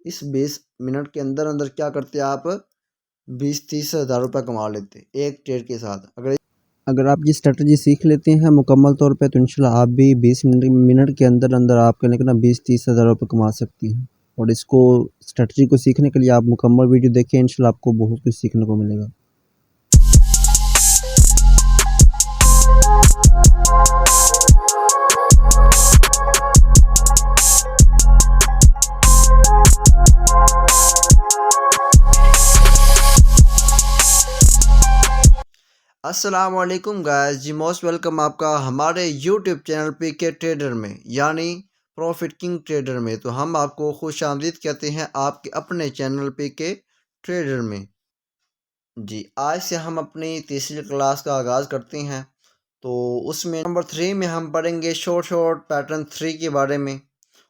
इस 20 मिनट के अंदर अंदर क्या करते आप 20-30 हज़ार रुपये कमा लेते एक ट्रेड के साथ। अगर आप ये स्ट्रेटजी सीख लेते हैं मुकम्मल तौर पे तो इंशाल्लाह आप भी 20 मिनट के अंदर अंदर आप कहने के ना 20-30 हज़ार रुपये कमा सकती हैं। और इसको स्ट्रेटजी को सीखने के लिए आप मुकम्मल वीडियो देखें, इंशाल्लाह आपको बहुत कुछ सीखने को मिलेगा। अस्सलाम वालेकुम गाइस जी, मोस्ट वेलकम आपका हमारे यूट्यूब चैनल पीके ट्रेडर में, यानी प्रॉफिट किंग ट्रेडर में। तो हम आपको खुश आमदीद कहते हैं आपके अपने चैनल पीके ट्रेडर में। जी, आज से हम अपनी तीसरी क्लास का आगाज़ करते हैं। तो उसमें नंबर 3 में हम पढ़ेंगे शॉर्ट पैटर्न 3 के बारे में।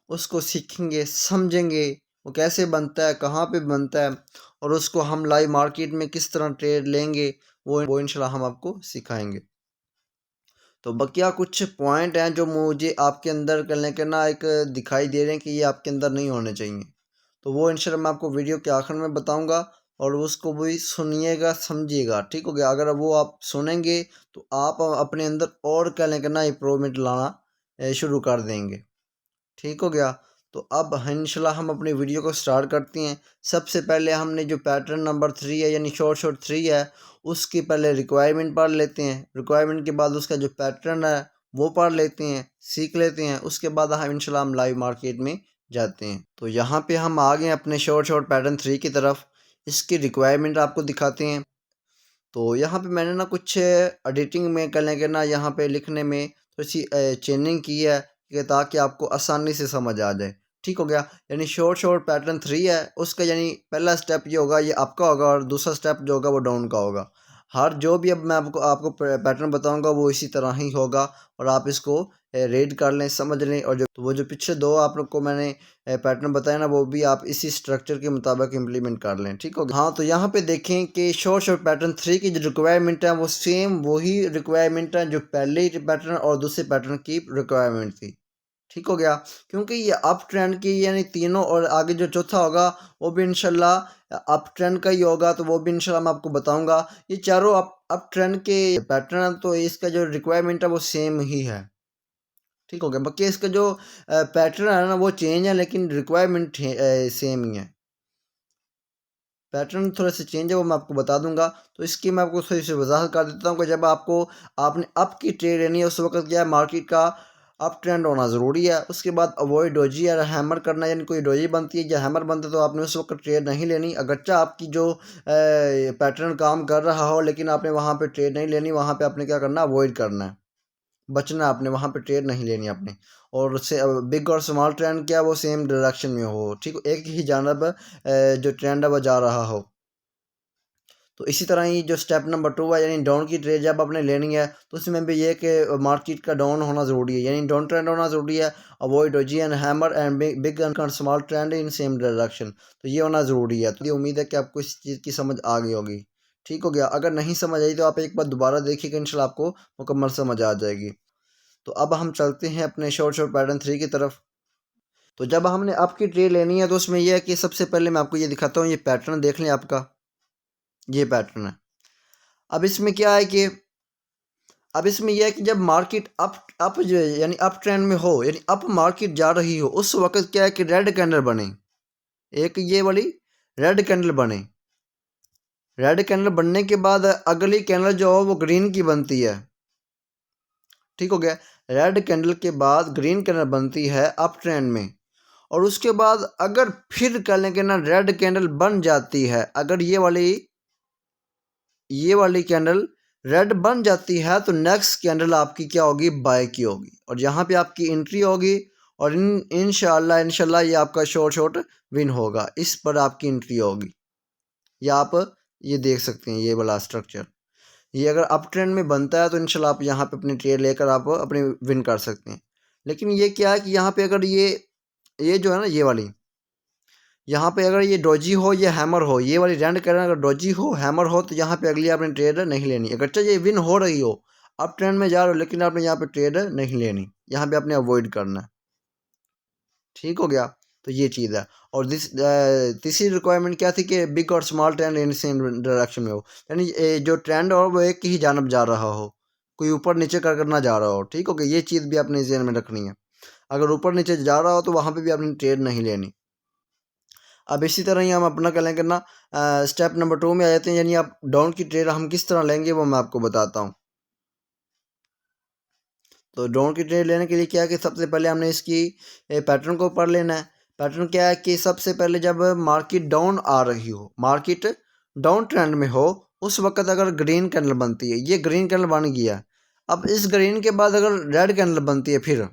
उसको सीखेंगे, समझेंगे वो कैसे बनता है, कहाँ पे बनता है और उसको हम लाइव मार्केट में किस तरह ट्रेड लेंगे, वो इंशाल्लाह हम आपको सिखाएंगे। तो बकिया कुछ पॉइंट हैं जो मुझे आपके अंदर करने के ना एक दिखाई दे रहे हैं कि ये आपके अंदर नहीं होने चाहिए। तो वो इंशाल्लाह मैं आपको वीडियो के आखिर में बताऊंगा और उसको भी सुनिएगा, समझिएगा। ठीक हो गया? अगर वो आप सुनेंगे तो आप अपने अंदर और कहने के ना इम्प्रूवमेंट लाना शुरू कर देंगे। ठीक हो गया? तो अब इंशाल्लाह हम अपनी वीडियो को स्टार्ट करते हैं। सबसे पहले हमने जो पैटर्न नंबर 3 है यानी शॉर्ट 3 है, उसकी पहले रिक्वायरमेंट पढ़ लेते हैं। रिक्वायरमेंट के बाद उसका जो पैटर्न है वो पढ़ लेते हैं, सीख लेते हैं। उसके बाद हम इंशाल्लाह हम लाइव मार्केट में जाते हैं। तो यहाँ पे हम आ गए अपने शॉर्ट पैटर्न 3 की तरफ। इसकी रिक्वायरमेंट आपको दिखाते हैं। तो यहाँ पे मैंने ना कुछ एडिटिंग में करने के ना यहाँ पे लिखने में थोड़ी सी चेंजिंग की है कि ताकि आपको आसानी से समझ आ जाए। ठीक हो गया? यानी शॉर्ट पैटर्न 3 है, उसका यानी पहला स्टेप ये होगा, ये आपका होगा और दूसरा स्टेप जो होगा वो डाउन का होगा। हर जो भी अब मैं आपको पैटर्न बताऊंगा वो इसी तरह ही होगा और आप इसको रीड कर लें, समझ लें। और जो तो वो जो पिछले दो आप लोग को मैंने पैटर्न बताया ना वो भी आप इसी स्ट्रक्चर के मुताबिक इम्प्लीमेंट कर लें। ठीक हो गया? हाँ, तो यहाँ पे देखें कि शॉर्ट पैटर्न 3 की जो रिक्वायरमेंट है वो सेम वही रिक्वायरमेंट है जो पहले पैटर्न और दूसरे पैटर्न की रिक्वायरमेंट थी। ठीक हो गया? क्योंकि ये अप ट्रेंड की यानी तीनों और आगे जो चौथा होगा वो भी इंशाल्लाह अप ट्रेंड का ही होगा, तो वो भी इंशाल्लाह मैं आपको बताऊंगा। ये चारों अप ट्रेंड के पैटर्न है, तो इसका जो रिक्वायरमेंट है वो सेम ही है। ठीक हो गया? बाकी इसका जो पैटर्न है ना वो चेंज है लेकिन रिक्वायरमेंट सेम ही है। पैटर्न थोड़ा सा चेंज है वो मैं आपको बता दूंगा। तो इसकी मैं आपको थोड़ी सी वजाहत कर देता हूँ कि जब आपने अप की ट्रेड लेनी है उस वक्त क्या है, मार्केट का अप ट्रेंड होना ज़रूरी है। उसके बाद अवॉइड डोजी या हैमर करना, यानी कोई डोजी बनती है या हैमर बनता है तो आपने उस वक्त ट्रेड नहीं लेनी। अगरचा आपकी जो पैटर्न काम कर रहा हो लेकिन आपने वहाँ पे ट्रेड नहीं लेनी, वहाँ पे आपने क्या करना, अवॉइड करना है, बचना है आपने, वहाँ पे ट्रेड नहीं लेनी आपने। और उससे बिग और स्मॉल ट्रेंड क्या वो सेम डायरेक्शन में हो, ठीक, एक ही जानब जो ट्रेंड है वो जा रहा हो। तो इसी तरह ही जो स्टेप नंबर 2 है यानी डाउन की ट्रेड जब आपने लेनी है तो उसमें भी ये कि मार्केट का डाउन होना ज़रूरी है, यानी डाउन ट्रेंड होना ज़रूरी है। Avoid doji and hammer and big and small trend in same direction, तो ये होना ज़रूरी है। तो ये उम्मीद है कि आपको इस चीज़ की समझ आ गई होगी। ठीक हो गया? अगर नहीं समझ आई तो आप एक बार दोबारा देखिएगा, इंशाल्लाह आपको मुकम्मल समझ आ जाएगी। तो अब हम चलते हैं अपने शॉर्ट पैटर्न 3 की तरफ। तो जब हमने आपकी ट्रेड लेनी है तो उसमें यह है कि सबसे पहले मैं आपको ये दिखाता हूँ, ये पैटर्न देख लें आपका, ये पैटर्न है। अब इसमें क्या है कि अब इसमें यह है कि जब मार्केट अप जो है यानी अप ट्रेंड में हो, यानी अप मार्केट जा रही हो, उस वक्त क्या है कि रेड कैंडल बने, एक ये वाली रेड कैंडल बने। रेड कैंडल बनने के बाद अगली कैंडल जो हो वो ग्रीन की बनती है। ठीक हो गया? रेड कैंडल के बाद ग्रीन कैंडल बनती है अप ट्रेंड में। और उसके बाद अगर फिर कह लें कि ना रेड कैंडल बन जाती है, अगर ये वाली कैंडल रेड बन जाती है तो नेक्स्ट कैंडल आपकी क्या होगी, बाय की होगी और यहाँ पे आपकी एंट्री होगी और इंशाल्लाह ये आपका शॉर्ट विन होगा, इस पर आपकी एंट्री होगी। या आप ये देख सकते हैं ये वाला स्ट्रक्चर, ये अगर अप ट्रेंड में बनता है तो इंशाल्लाह आप यहाँ पे अपनी ट्रेड लेकर आप अपनी विन कर सकते हैं। लेकिन ये क्या है कि यहाँ पे अगर ये जो है ना ये वाली, यहाँ पे अगर ये डोजी हो या हैमर हो, ये वाली रेंड करना अगर डोजी हो हैमर हो तो यहाँ पे अगली आपने ट्रेड नहीं लेनी। अगरचे ये विन हो रही हो, आप ट्रेंड में जा रहे हो, लेकिन आपने यहाँ पे ट्रेड नहीं लेनी, यहाँ पे आपने अवॉइड करना है। ठीक हो गया? तो ये चीज़ है। और तीसरी रिक्वायरमेंट क्या थी कि बिग और small trend in same direction में हो, यानी जो ट्रेंड हो वो एक ही जानब जा रहा हो, कोई ऊपर नीचे कर ना जा रहा हो। ठीक हो गया, ये चीज़ भी अपने ज़हन में रखनी है। अगर ऊपर नीचे जा रहा हो तो वहाँ पे भी आपने ट्रेड नहीं लेनी। अब इसी तरह ही हम अपना क्या लेंगे ना, स्टेप नंबर 2 में आ जाते हैं, यानी आप डाउन की ट्रेड हम किस तरह लेंगे वो मैं आपको बताता हूँ। तो डाउन की ट्रेड लेने के लिए क्या है कि सबसे पहले हमने इसकी पैटर्न को पढ़ लेना है। पैटर्न क्या है कि सबसे पहले जब मार्केट डाउन आ रही हो, मार्केट डाउन ट्रेंड में हो, उस वक्त अगर ग्रीन कैंडल बनती है, ये ग्रीन कैंडल बन गया। अब इस ग्रीन के बाद अगर रेड कैंडल बनती है फिर,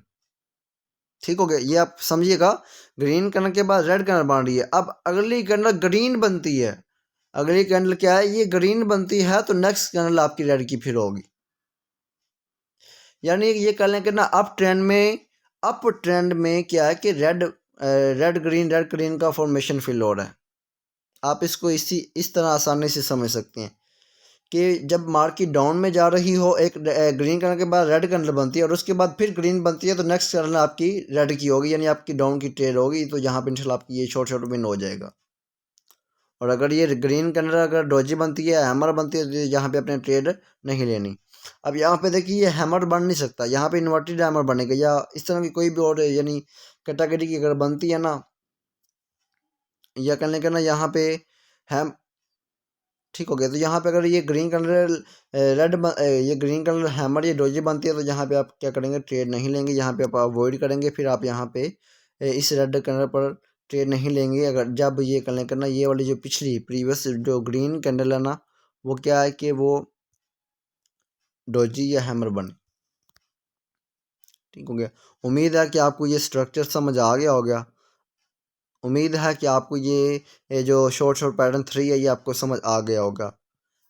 ठीक हो गया, ये आप समझिएगा, ग्रीन कैंडल के बाद रेड कैंडल बन रही है, अब अगली कैंडल ग्रीन बनती है। अगली कैंडल क्या है, ये ग्रीन बनती है, तो नेक्स्ट कैंडल आपकी रेड की फिर होगी। यानी ये कह लें कि ना अप ट्रेंड में क्या है कि रेड ग्रीन का फॉर्मेशन फिल हो रहा है। आप इसको इस तरह आसानी से समझ सकते हैं कि जब मार्केट डाउन में जा रही हो, एक ग्रीन कलर के बाद रेड कैंडल बनती है और उसके बाद फिर ग्रीन बनती है, तो नेक्स्ट कैंडल आपकी रेड की होगी, यानी आपकी डाउन की ट्रेड होगी। तो यहाँ पे इंशाल्लाह आपकी ये शॉर्ट विन हो जाएगा। और अगर ये ग्रीन कैंडल अगर डोजी बनती है, हैमर बनती है, तो यहाँ पे अपने ट्रेड नहीं लेनी। अब यहाँ पे देखिए, ये हैमर बन नहीं सकता, यहाँ पे इन्वर्टेड हैमर बनेगा या इस तरह की कोई भी और यानी कैटेगरी की अगर बनती है ना, या कहने का ना यहाँ पे हैम ठीक हो गया। तो यहाँ पे अगर ये ग्रीन कलर ये ग्रीन कलर हैमर ये डोजी बनती है, तो यहाँ पे आप क्या करेंगे, ट्रेड नहीं लेंगे, यहाँ पे आप अवॉइड करेंगे। फिर आप यहाँ पे इस रेड कलर पर ट्रेड नहीं लेंगे अगर जब ये कलर करना, ये वाली जो पिछली प्रीवियस जो ग्रीन कैंडल है ना, वो क्या है कि वो डोजी या हैमर बने। ठीक हो गया। उम्मीद है कि आपको ये स्ट्रक्चर समझ आ गया होगा। उम्मीद है कि आपको ये जो शॉर्ट पैटर्न 3 है ये आपको समझ आ गया होगा।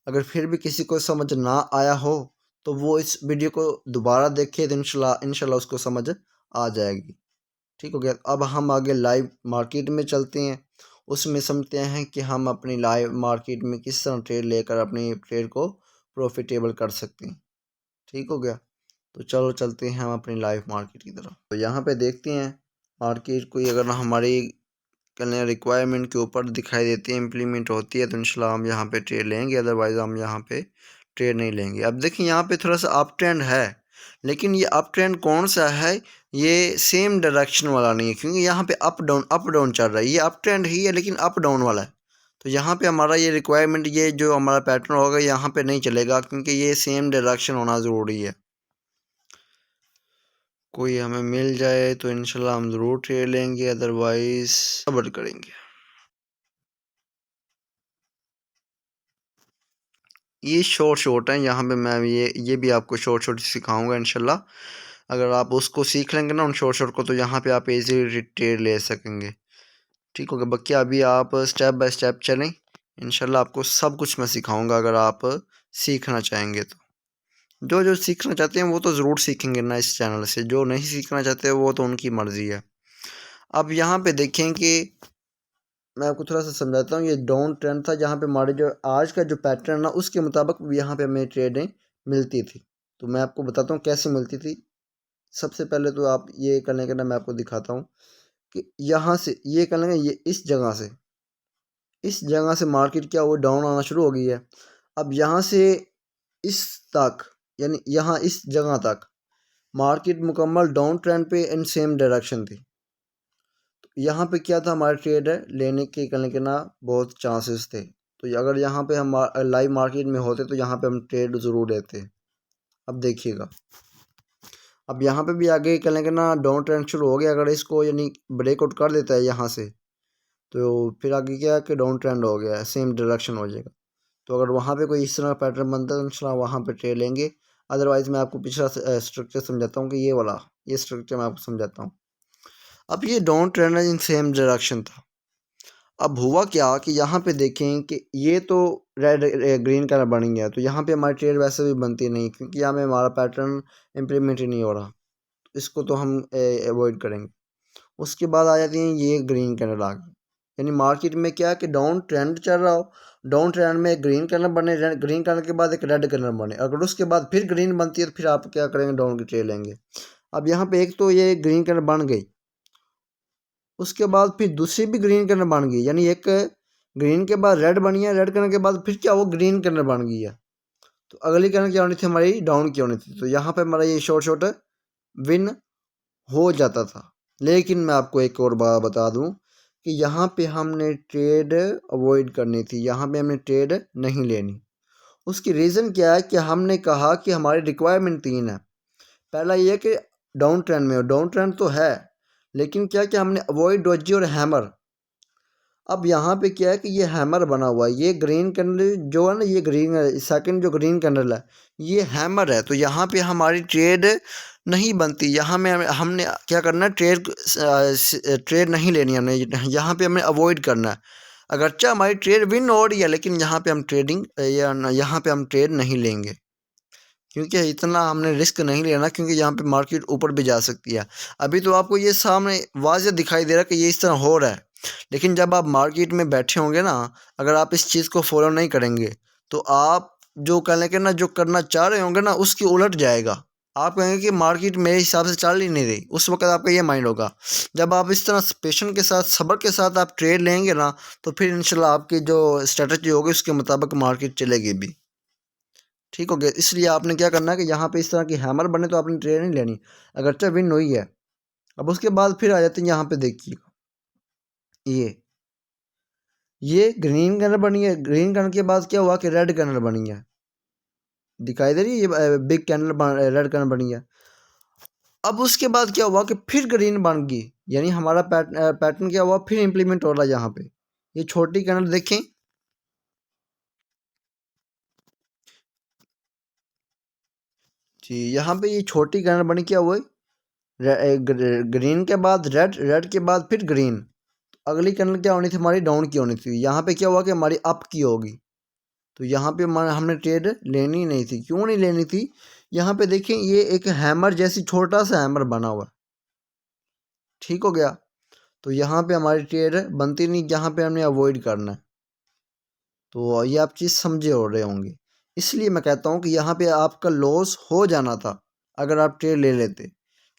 अगर फिर भी किसी को समझ ना आया हो तो वो इस वीडियो को दोबारा देखे, तो इंशाल्लाह उसको समझ आ जाएगी। ठीक हो गया। अब हम आगे लाइव मार्केट में चलते हैं, उसमें समझते हैं कि हम अपनी लाइव मार्केट में किस तरह ट्रेड लेकर अपनी ट्रेड को प्रॉफिटेबल कर सकते हैं। ठीक हो गया। तो चलो चलते हैं हम अपनी लाइव मार्केट की तरफ। तो यहाँ पे देखते हैं मार्केट कोई अगर हमारी कल रिक्वायरमेंट के ऊपर दिखाई देती है, इम्प्लीमेंट होती है, तो इंशाल्लाह हम यहाँ पे ट्रेड लेंगे, अदरवाइज़ हम यहाँ पे ट्रेड नहीं लेंगे। अब देखिए यहाँ पे थोड़ा सा अप ट्रेंड है, लेकिन ये अप ट्रेंड कौन सा है, ये सेम डायरेक्शन वाला नहीं है, क्योंकि यहाँ पे अप डाउन चल रहा है। ये अप ट्रेंड ही है लेकिन अप डाउन वाला है। तो यहाँ पे हमारा ये रिक्वायरमेंट, ये जो हमारा पैटर्न होगा यहाँ पे नहीं चलेगा, क्योंकि ये सेम डायरेक्शन होना ज़रूरी है। कोई हमें मिल जाए तो इंशाल्लाह हम ज़रूर ट्रेड लेंगे, अदरवाइज़ सब्र करेंगे। ये शॉर्ट हैं, यहाँ पे मैं ये भी आपको शॉर्ट सिखाऊंगा इंशाल्लाह। अगर आप उसको सीख लेंगे ना उन शॉर्ट को, तो यहाँ पे आप इजी ट्रेड ले सकेंगे। ठीक होगा। बाकी अभी आप स्टेप बाय स्टेप चलें, इंशाल्लाह आपको सब कुछ मैं सिखाऊंगा अगर आप सीखना चाहेंगे तो। जो जो सीखना चाहते हैं वो तो ज़रूर सीखेंगे ना इस चैनल से, जो नहीं सीखना चाहते वो तो उनकी मर्ज़ी है। अब यहाँ पे देखें कि मैं आपको थोड़ा सा समझाता हूँ। ये डाउन ट्रेंड था, जहाँ पे हमारे जो आज का जो पैटर्न ना उसके मुताबिक यहाँ पे हमें ट्रेडें मिलती थी। तो मैं आपको बताता हूँ कैसे मिलती थी। सबसे पहले तो आप ये करने के ना मैं आपको दिखाता हूँ कि यहाँ से ये कर लेंगे, ये इस जगह से मार्केट क्या हुआ, डाउन आना शुरू हो गई है। अब यहाँ से इस तक, यानी यहाँ इस जगह तक मार्केट मुकम्मल डाउन ट्रेंड पे इन सेम डायरेक्शन थी। यहाँ पे क्या था, हमारे ट्रेड लेने के करने के ना बहुत चांसेस थे। तो अगर यहाँ पे हम लाइव मार्केट में होते तो यहाँ पे हम ट्रेड ज़रूर लेते। अब देखिएगा, अब यहाँ पे भी आगे करने के ना डाउन ट्रेंड शुरू हो गया। अगर इसको यानी ब्रेकआउट कर देता है यहाँ से, तो फिर आगे क्या है कि डाउन ट्रेंड हो गया है, सेम डायरेक्शन हो जाएगा। तो अगर वहाँ पे कोई इस तरह पैटर्न बनता है तो इंशाल्लाह वहाँ पे ट्रेड लेंगे। अदरवाइज़ मैं आपको पिछला स्ट्रक्चर समझाता हूँ कि ये स्ट्रक्चर मैं आपको समझाता हूँ। अब ये down trend in same direction था। अब हुआ क्या कि यहाँ पे देखें कि ये तो रेड ग्रीन कलर बनी है, तो यहाँ पे हमारी ट्रेड वैसे भी बनती नहीं, क्योंकि यहाँ पे हमारा पैटर्न इम्प्लीमेंट ही नहीं हो रहा। इसको तो हम अवॉइड करेंगे। उसके बाद आ जाती हैं ये ग्रीन कैंडल आ गई, यानी मार्केट में क्या है कि डाउन ट्रेंड चल रहा हो, डाउन ट्रेंड में एक ग्रीन कैंडल बने, ग्रीन कैंडल के बाद एक रेड कैंडल बने, अगर उसके बाद फिर ग्रीन बनती है तो फिर आप क्या करेंगे, डाउन की ट्रेड लेंगे। अब यहाँ पे एक तो ये ग्रीन कैंडल बन गई, उसके बाद फिर दूसरी भी ग्रीन कलर बन गई, यानी एक ग्रीन के बाद रेड बनी है, रेड करने के बाद फिर क्या वो ग्रीन कलर बन गई है। तो अगली कलर क्या होनी थी हमारी, डाउन की होनी थी। तो यहाँ पे हमारा ये शॉर्ट शॉर्ट विन हो जाता था। लेकिन मैं आपको एक और बात बता दूं कि यहाँ पे हमने ट्रेड अवॉइड करनी थी, यहाँ पे हमने ट्रेड नहीं लेनी। उसकी रीज़न क्या है कि हमने कहा कि हमारी रिक्वायरमेंट 3 है। पहला ये कि डाउन ट्रेंड में, डाउन ट्रेंड तो है, लेकिन क्या क्या हमने अवॉइड डॉजी और हैमर। अब यहाँ पे क्या है कि ये हैमर बना हुआ है, ये ग्रीन कैंडल जो है ना, ये ग्रीन है, सेकंड जो ग्रीन कैंडल है ये हैमर है। तो यहाँ पे हमारी ट्रेड नहीं बनती। यहाँ में हमने क्या करना है, ट्रेड नहीं लेनी हमने, यहाँ पे हमें अवॉइड करना है। अगरचे हमारी ट्रेड विन हो रही है, लेकिन यहाँ पे हम यहाँ पे हम ट्रेड नहीं लेंगे, क्योंकि इतना हमने रिस्क नहीं लेना, क्योंकि यहाँ पे मार्केट ऊपर भी जा सकती है। अभी तो आपको ये सामने वाज़ेह दिखाई दे रहा है कि ये इस तरह हो रहा है, लेकिन जब आप मार्केट में बैठे होंगे ना, अगर आप इस चीज़ को फॉलो नहीं करेंगे तो आप जो कहने के ना, जो करना चाह रहे होंगे ना, उसकी उलट जाएगा। आप कहेंगे कि मार्केट मेरे हिसाब से चल ही नहीं रही, उस वक्त आपका ये माइंड होगा। जब आप इस तरह पेशेंस के साथ, सब्र के साथ आप ट्रेड लेंगे ना, तो फिर इंशाल्लाह आपकी जो स्ट्रेटजी होगी उसके मुताबिक मार्केट चलेगी भी। ठीक हो गया। इसलिए आपने क्या करना है कि यहाँ पे इस तरह की हैमर बने तो आपने ट्रेड नहीं लेनी, अगरचे विन हुई है। अब उसके बाद फिर आ जाते हैं यहाँ पे, देखिएगा ये ग्रीन कलर बनी है, ग्रीन कलर के बाद क्या हुआ कि रेड कलर बनी है, दिखाई दे रही है, ये बिग कैंडल रेड कलर बनी है। अब उसके बाद क्या हुआ कि फिर ग्रीन बन गई, यानी हमारा पैटर्न क्या हुआ, फिर इम्प्लीमेंट हो रहा है। यहाँ पे ये छोटी कैंडल देखें, जी यहाँ पे ये छोटी कैंडल बनी, क्या हुआ, ग्रीन के बाद रेड, रेड के बाद फिर ग्रीन। अगली कैंडल क्या होनी थी हमारी, डाउन की होनी थी। यहाँ पे क्या हुआ कि हमारी अप की होगी। तो यहाँ पे हमने ट्रेड लेनी नहीं थी। क्यों नहीं लेनी थी, यहाँ पे देखें ये एक हैमर जैसी छोटा सा हैमर बना हुआ, ठीक हो गया। तो यहाँ पे हमारी ट्रेड बनती नहीं, यहाँ पे हमने अवॉइड करना है। तो ये आप चीज़ समझे हो रहे होंगे। इसलिए मैं कहता हूँ कि यहाँ पे आपका लॉस हो जाना था अगर आप ट्रेड ले लेते,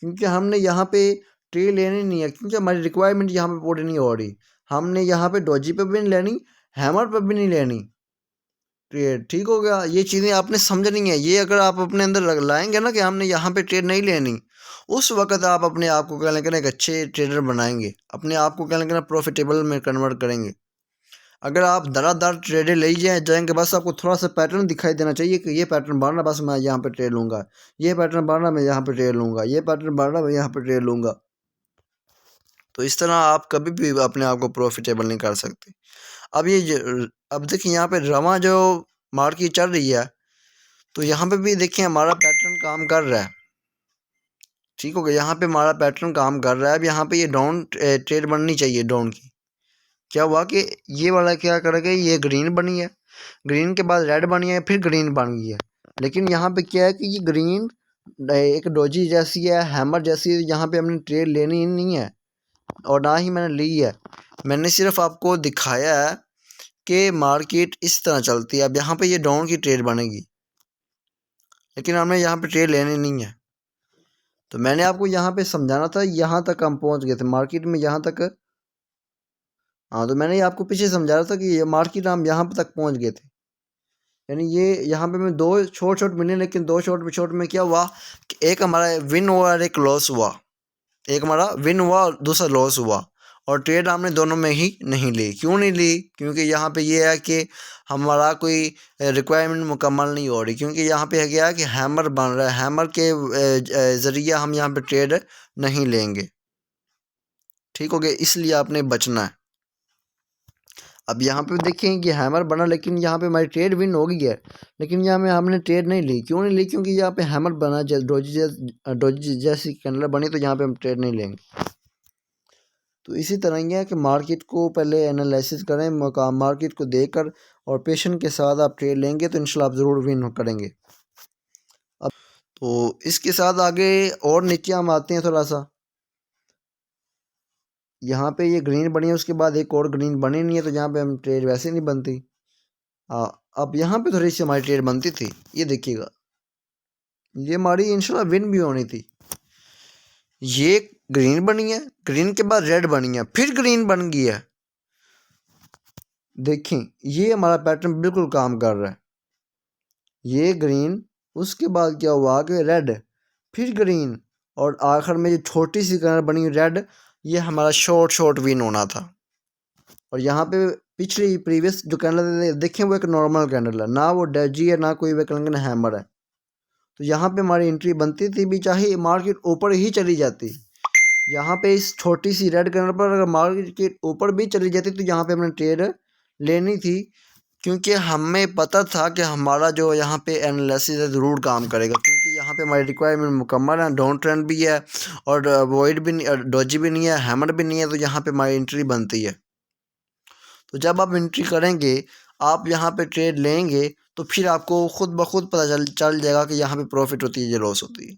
क्योंकि हमने यहाँ पे ट्रेड लेनी नहीं है, क्योंकि हमारी रिक्वायरमेंट यहाँ पे पूरी नहीं हो रही। हमने यहाँ पे डोजी पे भी नहीं लेनी, हैमर पे भी नहीं लेनी ट्रेड, ठीक हो गया। ये चीज़ें आपने समझनी है। ये अगर आप अपने अंदर लाएंगे ना कि हमने यहाँ पे ट्रेड नहीं लेनी, उस वक्त आप अपने आप को क्या लेकर एक अच्छे ट्रेडर बनाएंगे, अपने आप को क्या लेकर प्रॉफिटेबल में कन्वर्ट करेंगे। अगर आप धड़ाधड़ ट्रेडें ले जाएंगे, बस आपको थोड़ा सा पैटर्न दिखाई देना चाहिए कि ये पैटर्न बढ़ रहा, बस मैं यहाँ पे ट्रेड लूँगा, ये पैटर्न बढ़ रहा मैं यहाँ पे ट्रेड लूँगा, ये पैटर्न बढ़ रहा मैं यहाँ पे ट्रेड लूँगा। तो इस तरह आप कभी भी अपने आप को प्रॉफिटेबल नहीं कर सकते। अब देखिए यहाँ पे रवा जो मार्केट चल रही है, तो यहाँ पे भी देखिए हमारा पैटर्न काम कर रहा है, ठीक हो गया। यहाँ पे हमारा पैटर्न काम कर रहा है। अब यहाँ पे ये डाउन ट्रेड बननी चाहिए, डाउन की। क्या हुआ कि ये वाला क्या करेगा, ये ग्रीन बनी है, ग्रीन के बाद रेड बनी है, फिर ग्रीन बन गई है। लेकिन यहाँ पे क्या है कि ये ग्रीन एक डोजी जैसी है, हैमर जैसी है, यहाँ पे हमने ट्रेड लेनी ही नहीं है और ना ही मैंने ली है। मैंने सिर्फ आपको दिखाया है कि मार्केट इस तरह चलती है। अब यहाँ पे ये डाउन की ट्रेड बनेगी, लेकिन हमने यहाँ पे ट्रेड लेनी नहीं है। तो मैंने आपको यहाँ पे समझाना था, यहाँ तक हम पहुँच गए थे मार्केट में, यहाँ तक। हाँ, तो मैंने आपको पीछे समझा रहा था कि ये मार्केट हम यहाँ तक पहुँच गए थे, यानी ये यहाँ पे मैं दो शॉर्ट मिले, लेकिन दो शॉर्ट में क्या हुआ कि एक हमारा विन हुआ और एक लॉस हुआ। एक हमारा विन हुआ और दूसरा लॉस हुआ, और ट्रेड हमने दोनों में ही नहीं ली। क्यों नहीं ली, क्योंकि यहाँ पे ये है कि हमारा कोई रिक्वायरमेंट मुकम्मल नहीं हो रही, क्योंकि यहाँ पे है क्या कि हैमर बन रहा है, हैमर के ज़रिए हम यहाँ पे ट्रेड नहीं लेंगे, ठीक हो गया। इसलिए आपने बचना है। अब यहाँ पे देखें कि हैमर बना, लेकिन यहाँ पे हमारी ट्रेड विन हो गई है, लेकिन यहाँ में हमने ट्रेड नहीं ली। क्यों नहीं ली, क्योंकि यहाँ पे हैमर बना, डोजी जैसी कैंडल बनी, तो यहाँ पे हम ट्रेड नहीं लेंगे। तो इसी तरह ये है कि मार्केट को पहले एनालिसिस करें, मार्केट को देखकर, और पेशेंस के साथ आप ट्रेड लेंगे तो इंशाल्लाह आप ज़रूर विन करेंगे। अब तो इसके साथ आगे और नीचे हम आते हैं थोड़ा सा। यहाँ पे ये ग्रीन बनी है, उसके बाद एक और ग्रीन बनी नहीं है, तो यहाँ पे हम ट्रेड वैसे नहीं बनती। अब यहाँ पे थोड़ी सी हमारी ट्रेड बनती थी, ये देखिएगा, ये हमारी इंशाल्लाह विन भी होनी थी। ये ग्रीन बनी है, ग्रीन के बाद रेड बनी है, फिर ग्रीन बन गई है। देखें ये हमारा पैटर्न बिल्कुल काम कर रहा है। ये ग्रीन, उसके बाद क्या हुआ कि रेड, फिर ग्रीन, और आखिर में जो छोटी सी कलर बनी रेड, ये हमारा शॉर्ट विन होना था। और यहाँ पे पिछली प्रीवियस जो कैंडल देखें वो एक नॉर्मल कैंडल है, ना वो डैजी है ना कोई वैकल्पिक हैमर है। तो यहाँ पे हमारी एंट्री बनती थी भी, चाहे मार्केट ऊपर ही चली जाती। यहाँ पे इस छोटी सी रेड कैंडल पर अगर मार्केट ऊपर भी चली जाती तो यहाँ पे हमने ट्रेड लेनी थी, क्योंकि हमें पता था कि हमारा जो यहाँ पे एनालिसिस है ज़रूर काम करेगा, क्योंकि यहाँ पे हमारी रिक्वायरमेंट मुकम्मल है, डाउन ट्रेंड भी है और वॉइड भी नहीं, डॉजी भी नहीं है, हैमर भी नहीं है, तो यहाँ पे हमारी एंट्री बनती है। तो जब आप एंट्री करेंगे, आप यहाँ पे ट्रेड लेंगे, तो फिर आपको खुद ब खुद पता चल जाएगा कि यहाँ पे प्रॉफिट होती है या लॉस होती है।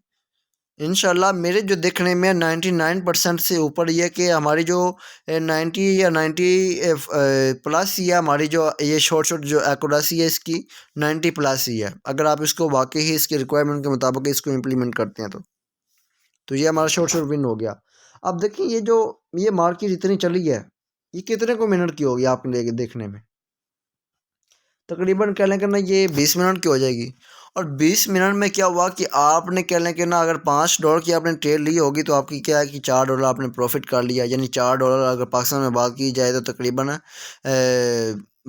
इंशाल्लाह मेरे जो देखने में 99% से ऊपर ये कि हमारी जो 90 या 90 प्लस ही है, हमारी जो ये शॉर्ट जो एक्यूरेसी है इसकी 90 प्लस ही है, अगर आप इसको वाकई ही इसके रिक्वायरमेंट के मुताबिक इसको इम्प्लीमेंट करते हैं तो ये हमारा शॉर्ट विन हो गया। अब देखिए ये मार्केट इतनी चली है, ये कितने को मिनट की होगी आपके लिए देखने में? तकरीबन कह लें कि ना ये 20 मिनट की हो जाएगी। और 20 मिनट में क्या हुआ कि आपने कह लें कि ना अगर $5 की आपने ट्रेड ली होगी तो आपकी क्या है कि $4 आपने प्रॉफिट कर लिया, यानी $4 अगर पाकिस्तान में बात की जाए तो तकरीबन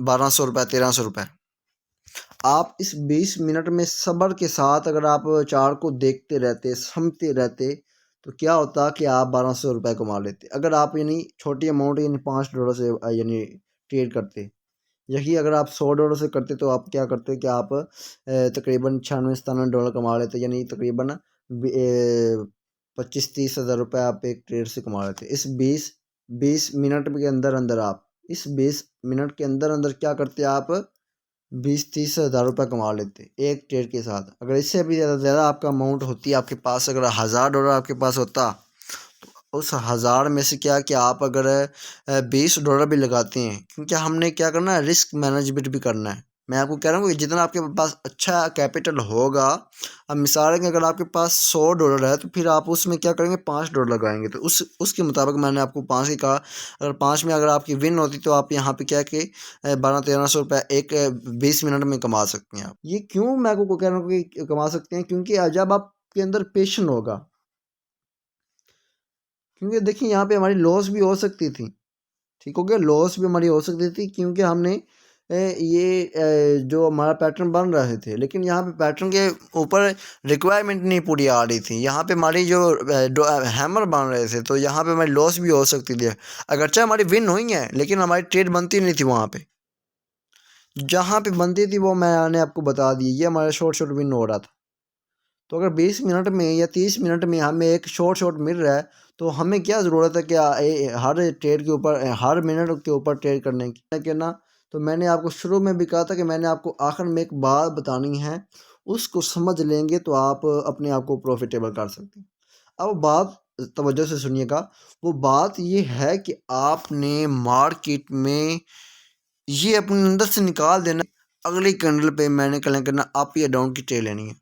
1200 रुपये 1300 रुपये। आप इस 20 मिनट में सब्र के साथ अगर आप चार्ट को देखते रहते, समझते रहते, तो क्या होता कि आप 1200 रुपये कमा लेते, अगर आप यानी छोटी अमाउंट यानी $5 से यानी ट्रेड करते। यही अगर आप $100 से करते तो आप क्या करते कि आप तकरीबन $96-97 कमा लेते, यानी तकरीबन 25-30 हज़ार रुपये आप एक ट्रेड से कमा लेते। इस 20 मिनट के अंदर अंदर आप इस 20 मिनट के अंदर अंदर क्या करते आप 20-30 हज़ार रुपये कमा लेते एक ट्रेड के साथ। अगर इससे भी ज़्यादा आपका अमाउंट होती है आपके पास, अगर $1000 आपके पास होता, उस 1000 में से क्या कि आप अगर $20 भी लगाते हैं, क्योंकि हमने क्या करना है, रिस्क मैनेजमेंट भी करना है। मैं आपको कह रहा हूँ कि जितना आपके पास अच्छा कैपिटल होगा, अब मिसाल है कि अगर आपके पास $100 है तो फिर आप उसमें क्या करेंगे, $5 लगाएंगे। तो उसके मुताबिक मैंने आपको 5 ही कहा। अगर 5 में अगर आपकी विन होती तो आप यहाँ पे क्या कि 1200-1300 रुपये एक 20 मिनट में कमा सकते हैं। आप ये क्यों मैं आपको कह रहा हूँ कि कमा सकते हैं, क्योंकि जब आपके अंदर पेशेंस होगा, क्योंकि देखिए यहाँ पे हमारी लॉस भी हो सकती थी, ठीक हो गया, लॉस भी हमारी हो सकती थी, क्योंकि हमने जो हमारा पैटर्न बन रहे थे, लेकिन यहाँ पे पैटर्न के ऊपर रिक्वायरमेंट नहीं पूरी आ रही थी। यहाँ पे हमारी जो हैमर बन रहे थे, तो यहाँ पे हमारी लॉस भी हो सकती थी। अगरचे हमारी विन हुई है लेकिन हमारी ट्रेड बनती नहीं थी। वहाँ पे जहाँ पे बनती थी वो मैंने आपको बता दी, ये हमारा शॉर्ट विन हो रहा था। तो अगर 20 मिनट में या 30 मिनट में हमें एक शॉर्ट मिल रहा है, तो हमें क्या ज़रूरत है कि हर ट्रेड के ऊपर, हर मिनट के ऊपर ट्रेड करने की ना। तो मैंने आपको शुरू में भी कहा था कि मैंने आपको आखिर में एक बात बतानी है, उसको समझ लेंगे तो आप अपने आप को प्रॉफिटेबल कर सकते हैं। अब बात तवज्जो से सुनिएगा, वो बात ये है कि आपने मार्केट में ये अपने अंदर से निकाल देना, अगली कैंडल पे मैंने कल करना अप या डाउन की ट्रेड लेनी है,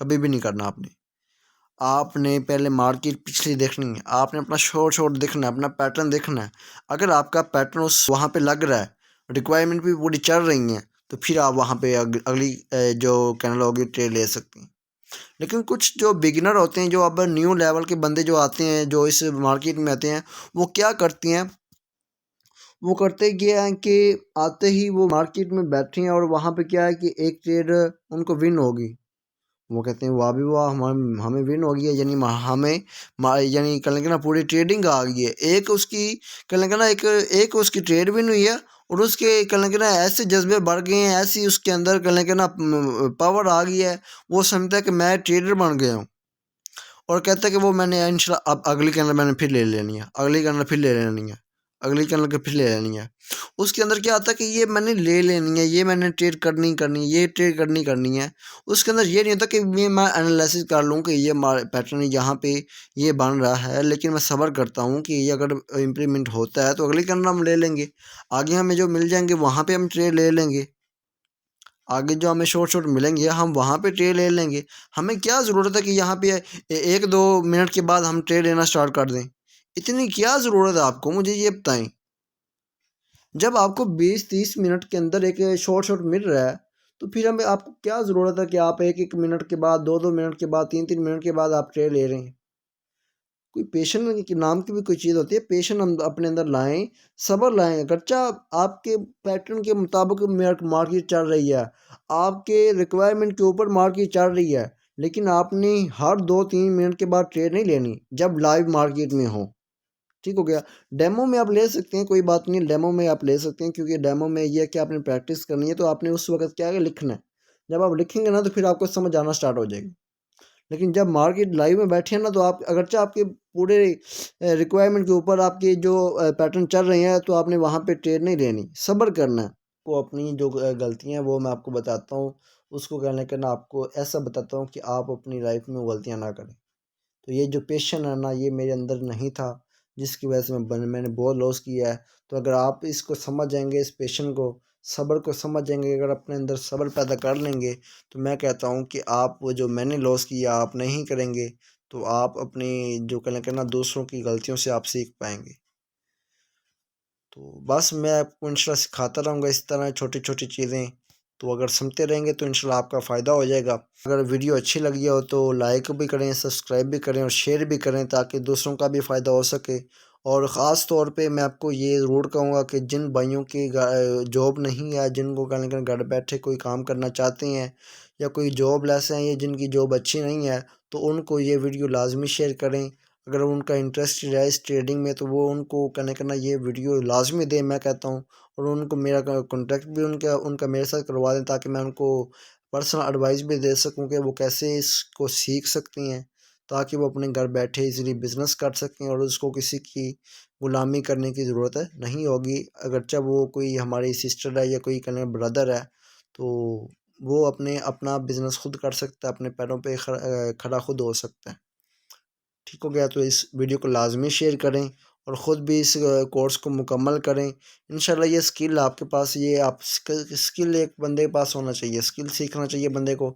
कभी भी नहीं करना आपने। आपने पहले मार्केट पिछली देखनी है, आपने अपना शॉर्ट देखना है, अपना पैटर्न देखना है। अगर आपका पैटर्न उस वहाँ पे लग रहा है, रिक्वायरमेंट भी पूरी चल रही हैं, तो फिर आप वहाँ पे अगली जो कैंडल होगी ट्रेड ले सकते हैं। लेकिन कुछ जो बिगिनर होते हैं, जो अब न्यू लेवल के बंदे जो आते हैं, जो इस मार्केट में आते हैं, वो क्या करती हैं, वो करते क्या हैं कि आते ही वो मार्केट में बैठे हैं और वहाँ पे क्या है कि एक ट्रेड उनको विन होगी, वो कहते हैं वाह भी वाह, हमें विन हो गया, यानी हमें यानी कल ना पूरी ट्रेडिंग आ गई है। एक उसकी कल ना एक उसकी ट्रेड विन हुई है, और उसके कल ना ऐसे जज्बे बढ़ गए हैं, ऐसी उसके अंदर कल ना पावर आ गई है, वो समझता है कि मैं ट्रेडर बन गया हूँ। और कहता है कि वो मैंने इंशाल्लाह अब अगली कैंडल मैंने फिर ले लेनी है, अगली कैंडल फिर ले लेनी है, अगली कैंडल के फिर ले लेनी है। उसके अंदर क्या आता है कि ये मैंने ले लेनी है, ये मैंने ट्रेड करनी करनी है, ये ट्रेड करनी है। उसके अंदर ये नहीं होता कि मैं एनालिसिस कर लूँ कि ये पैटर्न यहाँ पे ये बन रहा है, लेकिन मैं सब्र करता हूँ कि ये अगर इम्प्लीमेंट होता है तो अगली कैंडल हम ले लेंगे, आगे हमें जो मिल जाएंगे वहाँ पर हम ट्रेड ले लेंगे। आगे जो हमें शॉर्ट शॉर्ट मिलेंगे हम वहाँ पे ट्रेड ले लेंगे। हमें क्या ज़रूरत है कि यहाँ पे 1-2 मिनट के बाद हम ट्रेड लेना स्टार्ट कर दें। इतनी क्या ज़रूरत है आपको, मुझे ये बताएं। जब आपको 20-30 मिनट के अंदर एक शॉर्ट शॉट मिल रहा है तो फिर हमें आपको क्या ज़रूरत है कि आप 1-1 मिनट के बाद 2-2 मिनट के बाद 3-3 मिनट के बाद आप ट्रेड ले रहे हैं। कोई पेशेंस के नाम की भी कोई चीज़ होती है, पेशेंस हम अपने अंदर लाएं, सब्र लाएं। अगरचा आपके पैटर्न के मुताबिक मार्केट चल रही है, आपके रिक्वायरमेंट के ऊपर मार्केट चल रही है, लेकिन आपने हर 2-3 मिनट के बाद ट्रेड नहीं लेनी जब लाइव मार्केट में हो। ठीक हो गया। डेमो में आप ले सकते हैं, कोई बात नहीं, डेमो में आप ले सकते हैं, क्योंकि डेमो में ये है कि आपने प्रैक्टिस करनी है तो आपने उस वक्त क्या है, लिखना है। जब आप लिखेंगे ना तो फिर आपको समझ आना स्टार्ट हो जाएगी। लेकिन जब मार्केट लाइव में बैठे हैं ना तो आप अगरचे आपके पूरे रिक्वायरमेंट के ऊपर आपके जो पैटर्न चल रहे हैं तो आपने वहाँ पे ट्रेड नहीं लेनी, सब्र करना है। वो अपनी जो गलतियाँ हैं वो मैं आपको बताता हूँ, उसको कहने के ना आपको ऐसा बताता हूँ कि आप अपनी लाइफ में वो गलतियाँ ना करें। तो ये जो पेशन है ना ये मेरे अंदर नहीं था, जिसकी वजह से मैंने बहुत लॉस किया है। तो अगर आप इसको समझ जाएंगे, इस पेशन को, सब्र को समझ जाएंगे, अगर अपने अंदर सब्र पैदा कर लेंगे तो मैं कहता हूँ कि आप वो जो मैंने लॉस किया आप नहीं करेंगे। तो आप अपनी जो कहना करना दूसरों की गलतियों से आप सीख पाएंगे। तो बस मैं आपको इंशाल्लाह सिखाता रहूँगा इस तरह छोटी छोटी चीज़ें। तो अगर सुनते रहेंगे तो इंशाल्लाह आपका फ़ायदा हो जाएगा। अगर वीडियो अच्छी लगी हो तो लाइक भी करें, सब्सक्राइब भी करें और शेयर भी करें ताकि दूसरों का भी फ़ायदा हो सके। और ख़ास तौर पे मैं आपको ये ज़रूर कहूँगा कि जिन भाइयों की जॉब नहीं है, जिनको कहने घर बैठे कोई काम करना चाहते हैं या कोई जॉब लेस हैं या जिनकी जॉब अच्छी नहीं है, तो उनको ये वीडियो लाजमी शेयर करें। अगर उनका इंटरेस्ट है इस ट्रेडिंग में तो वो उनको करना ये वीडियो लाजमी दें, मैं कहता हूँ। और उनको मेरा कॉन्टैक्ट भी उनका उनका मेरे साथ करवा दें ताकि मैं उनको पर्सनल एडवाइस भी दे सकूं कि वो कैसे इसको सीख सकती हैं, ताकि वो अपने घर बैठे इजीली बिजनेस कर सकें और उसको किसी की गुलामी करने की ज़रूरत है नहीं होगी। अगरचे वो कोई हमारी सिस्टर है या कोई ब्रदर है तो वो अपने अपना बिजनेस खुद कर सकता है, अपने पैरों पे खड़ा खुद हो सकता है। ठीक हो गया। तो इस वीडियो को लाजमी शेयर करें और ख़ुद भी इस कोर्स को मुकम्मल करें। इंशाल्लाह ये स्किल आपके पास, ये आप स्किल एक बंदे के पास होना चाहिए, स्किल सीखना चाहिए बंदे को।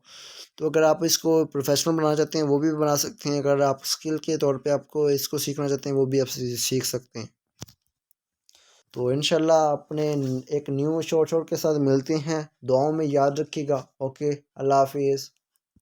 तो अगर आप इसको प्रोफेशनल बनाना चाहते हैं वो भी बना सकते हैं, अगर आप स्किल के तौर पे आपको इसको सीखना चाहते हैं वो भी आप सीख सकते हैं। तो इंशाल्लाह अपने एक न्यू शॉर्ट के साथ मिलते हैं। दुआओं में याद रखिएगा। ओके, अल्लाह हाफिज़।